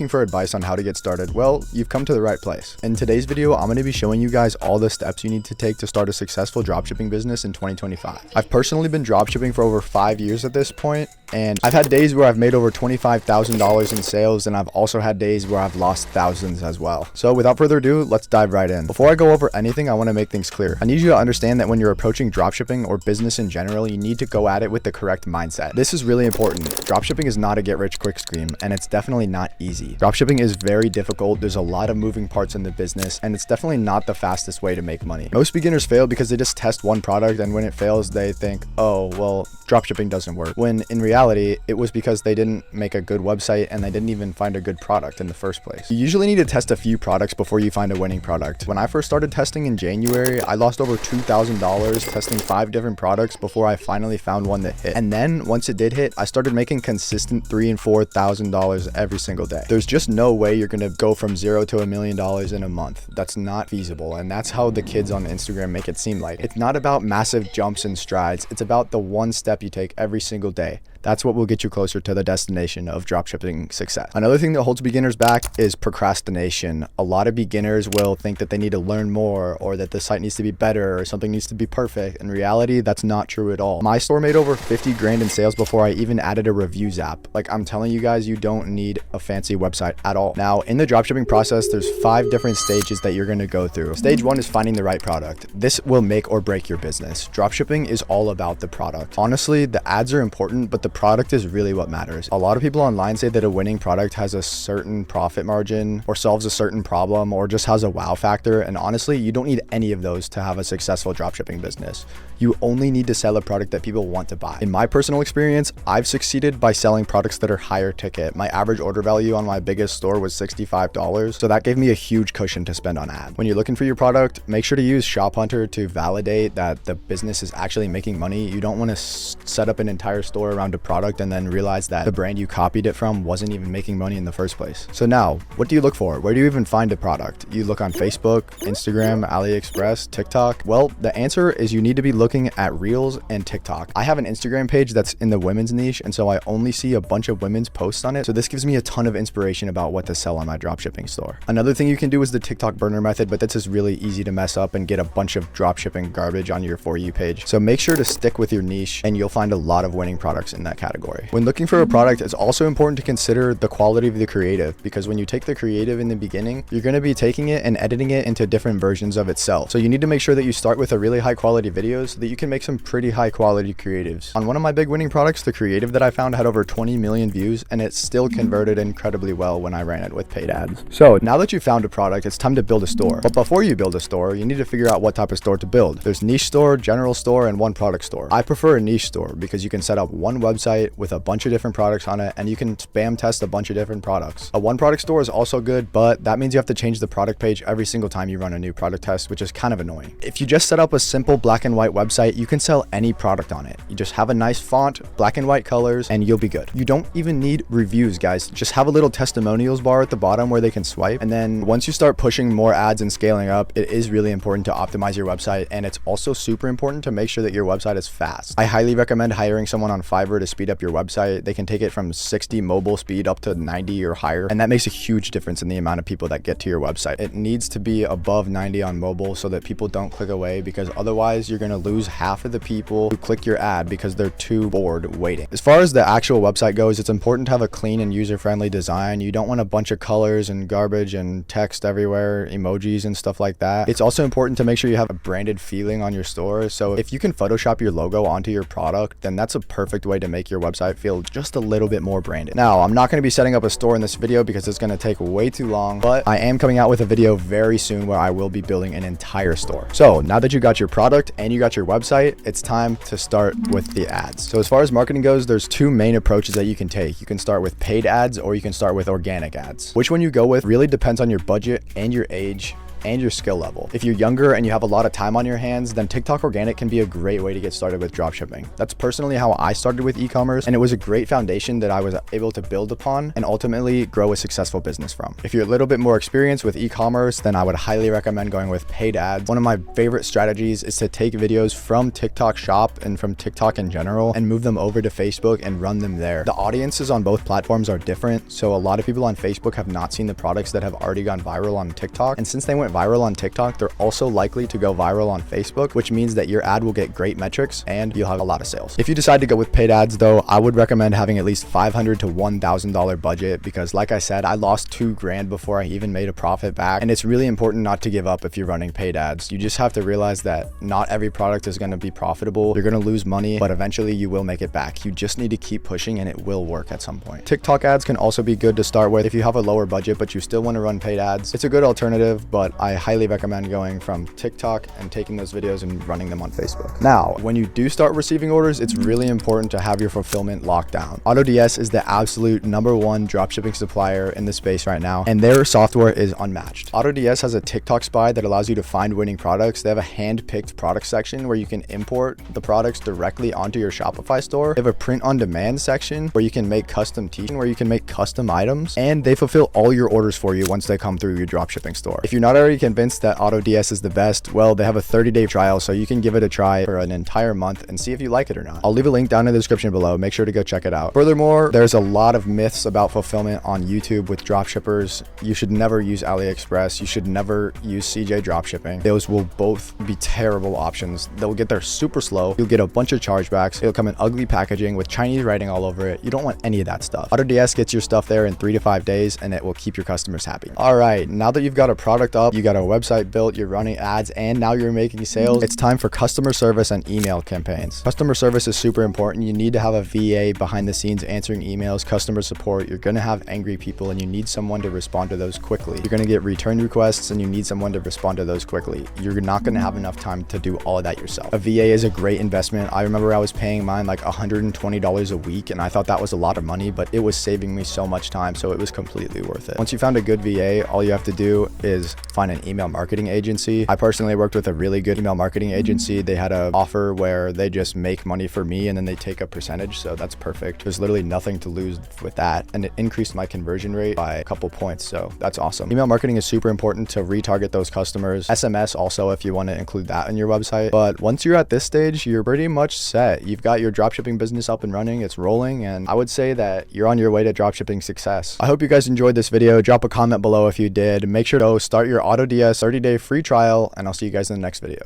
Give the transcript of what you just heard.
Looking for advice on how to get started? Well, you've come to the right place. In today's video, I'm going to be showing you guys all the steps you need to take to start a successful dropshipping business in 2025. I've personally been dropshipping for over 5 years at this point, and I've had days where I've made over $25,000 in sales, and I've also had days where I've lost thousands as well. So without further ado, let's dive right in. Before I go over anything, I want to make things clear. I need you to understand that when you're approaching dropshipping or business in general, you need to go at it with the correct mindset. This is really important. Dropshipping is not a get-rich-quick scheme, and it's definitely not easy. Dropshipping is very difficult. There's a lot of moving parts in the business, and it's definitely not the fastest way to make money. Most beginners fail because they just test one product, and when it fails, they think, oh, well, dropshipping doesn't work. When in reality, it was because they didn't make a good website and they didn't even find a good product in the first place. You usually need to test a few products before you find a winning product. When I first started testing in January, I lost over $2,000 testing 5 different products before I finally found one that hit. And then once it did hit, I started making consistent $3,000 and $4,000 every single day. There's just no way you're gonna go from $0 to $1 million in a month. That's not feasible, and that's how the kids on Instagram make it seem like. It's not about massive jumps and strides. It's about the one step you take every single day. That's what will get you closer to the destination of dropshipping success. Another thing that holds beginners back is procrastination. A lot of beginners will think that they need to learn more, or that the site needs to be better, or something needs to be perfect. In reality, that's not true at all. My store made over 50 grand in sales before I even added a reviews app. Like, I'm telling you guys, you don't need a fancy website at all. Now, in the dropshipping process, there's 5 different stages that you're gonna go through. Stage 1 is finding the right product. This will make or break your business. Dropshipping is all about the product. Honestly, the ads are important, but the product is really what matters. A lot of people online say that a winning product has a certain profit margin, or solves a certain problem, or just has a wow factor, and honestly, you don't need any of those to have a successful dropshipping business. You only need to sell a product that people want to buy. In my personal experience, I've succeeded by selling products that are higher ticket. My average order value on my biggest store was $65, so that gave me a huge cushion to spend on ads. When you're looking for your product, make sure to use Shop Hunter to validate that the business is actually making money. You don't want to set up an entire store around a product and then realize that the brand you copied it from wasn't even making money in the first place. So now, what do you look for? Where do you even find a product? You look on Facebook, Instagram, AliExpress, TikTok? Well, the answer is you need to be looking at Reels and TikTok. I have an Instagram page that's in the women's niche, and so I only see a bunch of women's posts on it. So this gives me a ton of inspiration about what to sell on my dropshipping store. Another thing you can do is the TikTok burner method, but this is really easy to mess up and get a bunch of dropshipping garbage on your For You page. So make sure to stick with your niche, and you'll find a lot of winning products in that category. When looking for a product, it's also important to consider the quality of the creative, because when you take the creative in the beginning, you're going to be taking it and editing it into different versions of itself. So you need to make sure that you start with a really high quality video so that you can make some pretty high quality creatives. On one of my big winning products, the creative that I found had over 20 million views, and it still converted incredibly well when I ran it with paid ads. So now that you found a product, it's time to build a store. But before you build a store, you need to figure out what type of store to build. There's niche store, general store, and one product store. I prefer a niche store because you can set up one website with a bunch of different products on it, and you can spam test a bunch of different products. A one product store is also good, but that means you have to change the product page every single time you run a new product test, which is kind of annoying. If you just set up a simple black and white website, you can sell any product on it. You just have a nice font, black and white colors, and you'll be good. You don't even need reviews, guys. Just have a little testimonials bar at the bottom where they can swipe. And then once you start pushing more ads and scaling up, it is really important to optimize your website, and it's also super important to make sure that your website is fast. I highly recommend hiring someone on Fiverr to speed up your website. They can take it from 60 mobile speed up to 90 or higher, and that makes a huge difference in the amount of people that get to your website. It needs to be above 90 on mobile so that people don't click away, because otherwise you're going to lose half of the people who click your ad because they're too bored waiting. As far as the actual website goes, it's important to have a clean and user-friendly design. You don't want a bunch of colors and garbage and text everywhere, emojis and stuff like that. It's also important to make sure you have a branded feeling on your store. So if you can Photoshop your logo onto your product, then that's a perfect way to make your website feel just a little bit more branded. Now, I'm not going to be setting up a store in this video because it's going to take way too long, but I am coming out with a video very soon where I will be building an entire store. So now that you got your product and you got your website, it's time to start with the ads. So as far as marketing goes, there's 2 main approaches that you can take. You can start with paid ads, or you can start with organic ads. Which one you go with really depends on your budget and your age and your skill level. If you're younger and you have a lot of time on your hands, then TikTok organic can be a great way to get started with dropshipping. That's personally how I started with e-commerce, and it was a great foundation that I was able to build upon and ultimately grow a successful business from. If you're a little bit more experienced with e-commerce, then I would highly recommend going with paid ads. One of my favorite strategies is to take videos from TikTok Shop and from TikTok in general and move them over to Facebook and run them there. The audiences on both platforms are different, so a lot of people on Facebook have not seen the products that have already gone viral on TikTok, and since they went viral on TikTok, they're also likely to go viral on Facebook, which means that your ad will get great metrics and you'll have a lot of sales. If you decide to go with paid ads though, I would recommend having at least $500 to $1,000 budget, because like I said, I lost $2,000 before I even made a profit back, and it's really important not to give up if you're running paid ads. You just have to realize that not every product is going to be profitable. You're going to lose money, but eventually you will make it back. You just need to keep pushing and it will work at some point. TikTok ads can also be good to start with if you have a lower budget but you still want to run paid ads. It's a good alternative, but I highly recommend going from TikTok and taking those videos and running them on Facebook. Now, when you do start receiving orders, it's really important to have your fulfillment locked down. Autods is the absolute #1 dropshipping supplier in the space right now, and their software is unmatched. Autods has a TikTok spy that allows you to find winning products. They have a hand-picked product section where you can import the products directly onto your Shopify store. They have a print-on-demand section where you can make custom t-shirts, where you can make custom items, and they fulfill all your orders for you once they come through your dropshipping store. If you're not already convinced that Autods is the best, well, they have a 30-day trial, so you can give it a try for an entire month and see if you like it or not. I'll leave a link down in the description below. Make sure to go check it out. Furthermore, there's a lot of myths about fulfillment on YouTube with dropshippers. You should never use AliExpress. You should never use CJ Dropshipping. Those will both be terrible options. They'll get there super slow. You'll get a bunch of chargebacks. It'll come in ugly packaging with Chinese writing all over it. You don't want any of that stuff. Autods gets your stuff there in 3 to 5 days, and it will keep your customers happy. All right, now that you've got a product up, you got a website built, you're running ads, and now you're making sales, it's time for customer service and email campaigns. Customer service is super important. You need to have a VA behind the scenes answering emails, customer support. You're going to have angry people, and you need someone to respond to those quickly. You're going to get return requests, and you need someone to respond to those quickly. You're not going to have enough time to do all of that yourself. A VA is a great investment. I remember I was paying mine like $120 a week, and I thought that was a lot of money, but it was saving me so much time, so it was completely worth it. Once you found a good VA, all you have to do is find an email marketing agency. I personally worked with a really good email marketing agency. They had an offer where they just make money for me and then they take a percentage, so that's perfect. There's literally nothing to lose with that, and it increased my conversion rate by a couple points, so that's awesome. Email marketing is super important to retarget those customers. SMS also, if you want to include that in your website. But once you're at this stage, you're pretty much set. You've got your dropshipping business up and running, it's rolling, and I would say that you're on your way to dropshipping success. I hope you guys enjoyed this video. Drop a comment below if you did. Make sure to start your Autods 30-day free trial, and I'll see you guys in the next video.